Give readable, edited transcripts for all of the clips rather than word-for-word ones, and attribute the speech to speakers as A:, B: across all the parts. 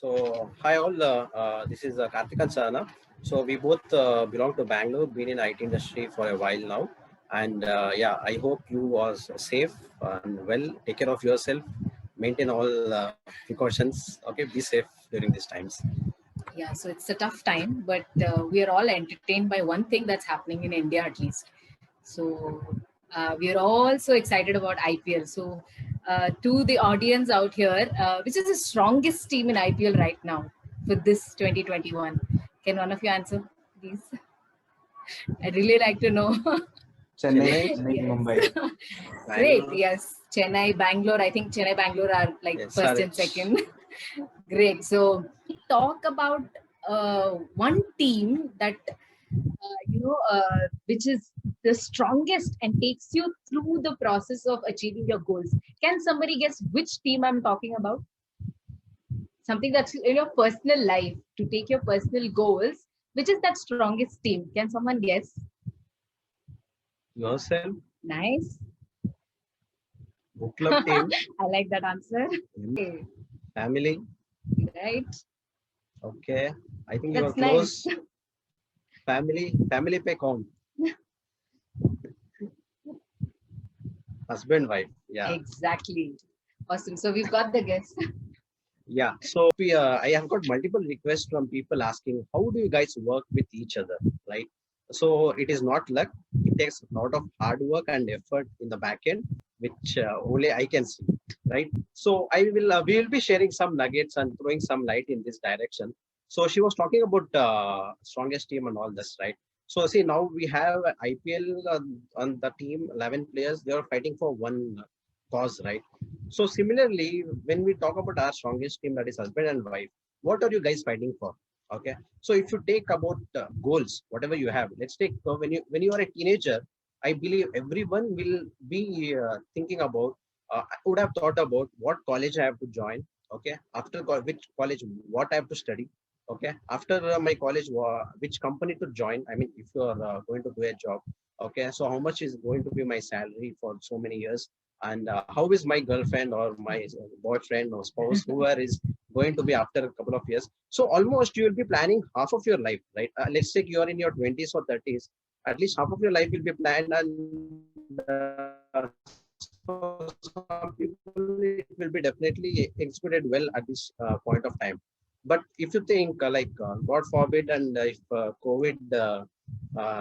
A: So, hi all, this is Karthik and Sana. So, we both belong to Bangalore, been in IT industry for a while now. And yeah, I hope you was safe and well. Take care of yourself, maintain all precautions. Okay, be safe during these times.
B: Yeah, so it's a tough time, but we are all entertained by one thing that's happening in India at least. So we are all so excited about IPL. So to the audience out here, which is the strongest team in IPL right now for this 2021? Can one of you answer, please? I'd really like to know.
A: Chennai,
C: Chennai,
B: Yes.
C: Mumbai.
B: Great.
A: Bangalore,
B: Yes. Chennai, Bangalore. I think Chennai, Bangalore are like first and
A: SRH.
B: second. Great. So talk about one team that which is the strongest and takes you through the process of achieving your goals. Can somebody guess which team I'm talking about? Something that's in your personal life to take your personal goals. Which is that strongest team? Can someone guess?
A: Yourself,
B: Nice.
A: book club team,
B: I like that answer. Okay,
A: family.
B: right.
A: Okay, I think you are
B: That's nice.
A: close. Family pay count. Husband, wife. Yeah.
B: Exactly. Awesome. So we've got the guess.
A: Yeah, so I have got multiple requests from people asking, how do you guys work with each other, right? So it is not luck. It takes a lot of hard work and effort in the back end, which only I can see, right? So we will be sharing some nuggets and throwing some light in this direction. So she was talking about strongest team and all this, right? So see, now we have IPL on the team, 11 players. They are fighting for one cause, right? So similarly, when we talk about our strongest team, that is husband and wife, what are you guys fighting for? Okay. So if you take about goals, whatever you have, let's take when you are a teenager, I believe everyone will be thinking about. I would have thought about what college I have to join. Okay. After which college, what I have to study. Okay. After my college, which company to join. I mean, if you are going to do a job. Okay. So how much is going to be my salary for so many years? And how is my girlfriend or my boyfriend or spouse, whoever is going to be after a couple of years. So almost you will be planning half of your life, right? Let's say you are in your 20s or 30s, at least half of your life will be planned. And so some people, it will be definitely executed well at this point of time. But if you think God forbid, and if COVID,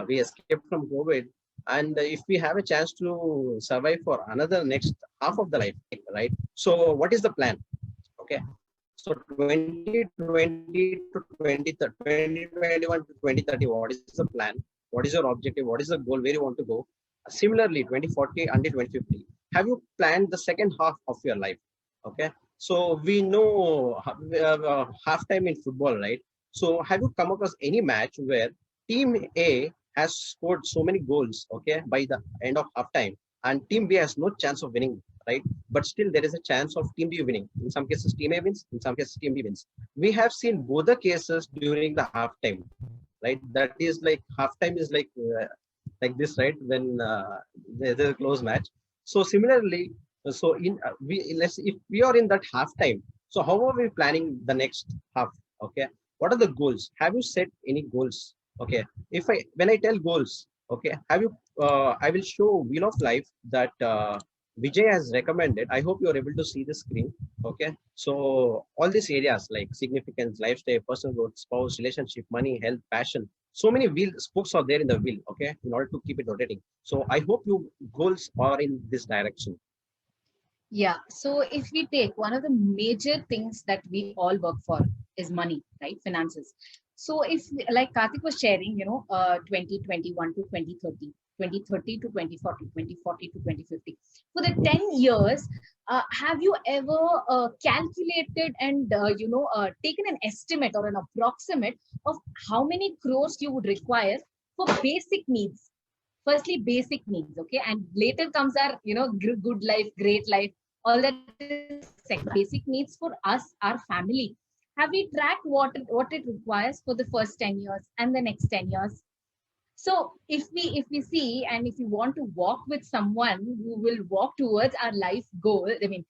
A: we escape from COVID, and if we have a chance to survive for another next half of the life, right? So what is the plan? Okay, so 2020 to 2021 to 2030, what is the plan? What is your objective? What is the goal? Where you want to go? Similarly, 2040 until 2050, have you planned the second half of your life? Okay, so we know half time in football, right? So have you come across any match where team A has scored so many goals, okay, by the end of half time, and team B has no chance of winning, right? But still there is a chance of team B winning. In some cases, team A wins. In some cases, team B wins. We have seen both the cases during the halftime, right? That is like halftime is like this, right? When there's a close match. So similarly, so in we let's if we are in that halftime, so how are we planning the next half? Okay, what are the goals? Have you set any goals? Okay, if I when I tell goals, okay, have you? I will show Wheel of Life that Vijay has recommended. I hope you are able to see the screen. Okay, so all these areas like significance, lifestyle, personal growth, spouse, relationship, money, health, passion. So many wheel spokes are there in the wheel. Okay, in order to keep it rotating. So I hope you goals are in this direction.
B: Yeah. So if we take one of the major things that we all work for is money, right? Finances. So if like Karthik was sharing, 2021 to 2030, 2030 to 2040, 2040 to 2050. For the 10 years, have you ever calculated and, taken an estimate or an approximate of how many crores you would require for basic needs? Firstly, basic needs, okay? And later comes our, good life, great life, all that is second. Basic needs for us, our family. Have we tracked what it requires for the first 10 years and the next 10 years? So if we see, and if we want to walk with someone who will walk towards our life goal, I mean,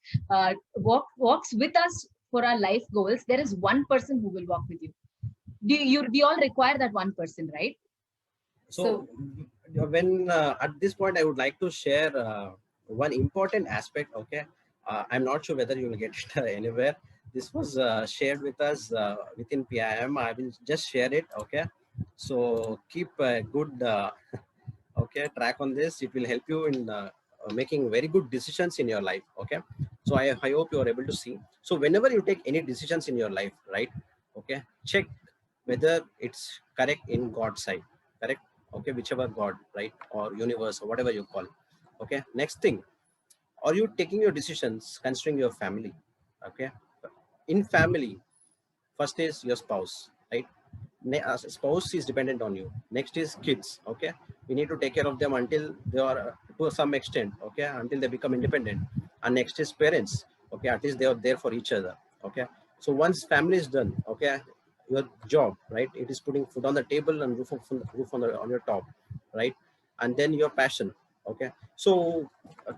B: walks with us for our life goals, there is one person who will walk with you. We all require that one person, right?
A: So when at this point, I would like to share one important aspect. Okay, I'm not sure whether you will get it anywhere. This was shared with us within PIM. I will just share it. Okay, so keep a good okay track on this. It will help you in making very good decisions in your life. Okay, so I hope you are able to see. So whenever you take any decisions in your life, right? Okay, check whether it's correct in God's sight. Correct. Okay, whichever God, right, or universe, or whatever you call. Okay, next thing, are you taking your decisions considering your family? Okay, in family, first is your spouse, right? Spouse is dependent on you. Next is kids. Okay, we need to take care of them until they are to some extent, okay, until they become independent. And next is parents. Okay, at least they are there for each other. Okay, so once family is done, okay, your job, right, it is putting food on the table and roof on your top, right? And then your passion. Okay, so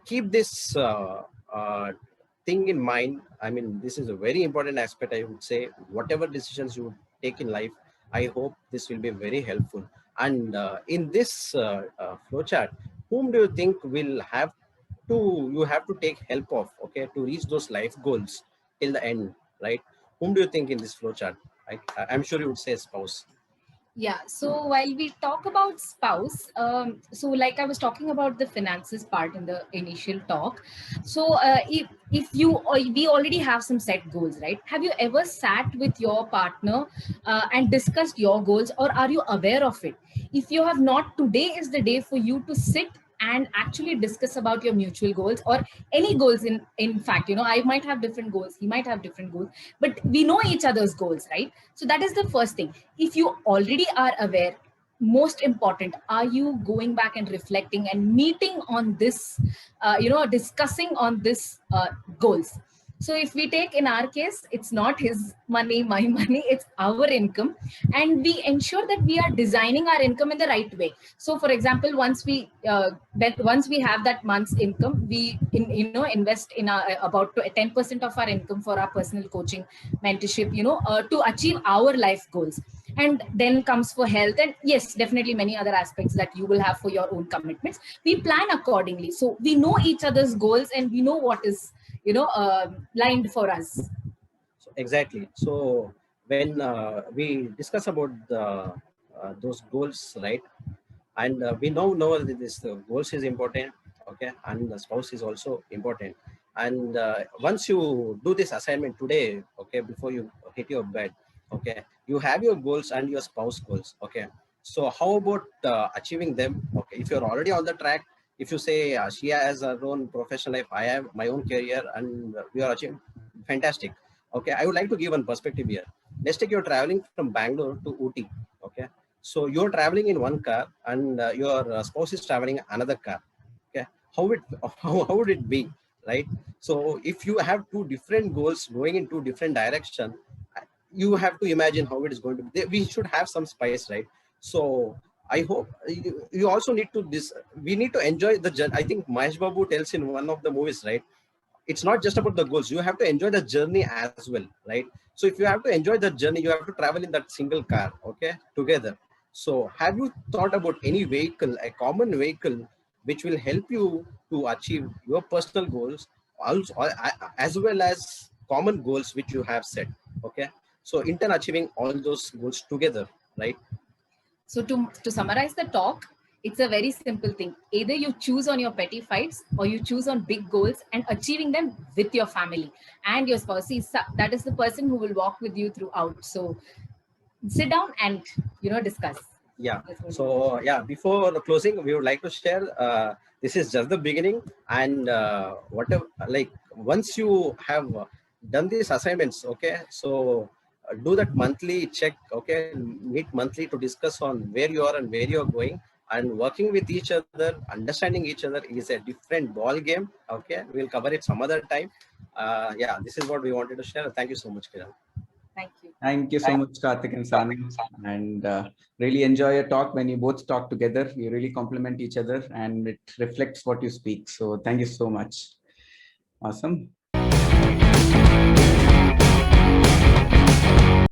A: keep this thing in mind. I mean, this is a very important aspect. I would say whatever decisions you take in life, I hope this will be very helpful. And in this flowchart, whom do you think will have to, you have to take help of, okay, to reach those life goals till the end, right? Whom do you think in this flowchart? I'm sure you would say spouse.
B: Yeah. So while we talk about spouse, so like I was talking about the finances part in the initial talk. So if you or we already have some set goals, right? Have you ever sat with your partner and discussed your goals, or are you aware of it? If you have not, today is the day for you to sit and actually discuss about your mutual goals or any goals. In fact, I might have different goals, he might have different goals, but we know each other's goals, right? So that is the first thing. If you already are aware, most important, are you going back and reflecting and meeting on this, discussing on this goals? So if we take in our case, it's not his money, my money, it's our income. And we ensure that we are designing our income in the right way. So for example, once we have that month's income, we invest in about 10% of our income for our personal coaching, mentorship, to achieve our life goals. And then comes for health, and yes, definitely many other aspects that you will have for your own commitments. We plan accordingly, so we know each other's goals and we know what is lined for us.
A: So exactly. So when we discuss about those goals, right? And we know that this goals is important. Okay, and the spouse is also important. And once you do this assignment today, okay, before you hit your bed, okay, you have your goals and your spouse goals. Okay, so how about achieving them? Okay, if you're already on the track, if you say she has her own professional life, I have my own career, and we are achieving, fantastic. Okay, I would like to give one perspective here. Let's take, you're traveling from Bangalore to Ooty. Okay, so you're traveling in one car and your spouse is traveling another car. Okay, how it how would it be, right? So if you have two different goals going in two different direction, you have to imagine how it is going to be. We should have some spice, right? So I hope you also need to this. We need to enjoy the journey. I think Mahesh Babu tells in one of the movies, right? It's not just about the goals. You have to enjoy the journey as well, right? So if you have to enjoy the journey, you have to travel in that single car, okay, together. So have you thought about any vehicle, a common vehicle, which will help you to achieve your personal goals, also as well as common goals which you have set? Okay, so in turn achieving all those goals together, right?
B: So to summarize the talk, it's a very simple thing. Either you choose on your petty fights or you choose on big goals and achieving them with your family and your spouse. See, that is the person who will walk with you throughout. So sit down and discuss.
A: Yeah. So yeah, before the closing, we would like to share. This is just the beginning, and whatever, like once you have done these assignments, okay. So do that monthly check, okay. Meet monthly to discuss on where you are and where you are going, and working with each other, understanding each other is a different ball game. Okay, we'll cover it some other time. Yeah, this is what we wanted to share. Thank you so much, Kiran.
B: Thank you.
C: Thank you so much, Karthik and Sanu. And really enjoy your talk. When you both talk together, you really complement each other and it reflects what you speak. So thank you so much. Awesome.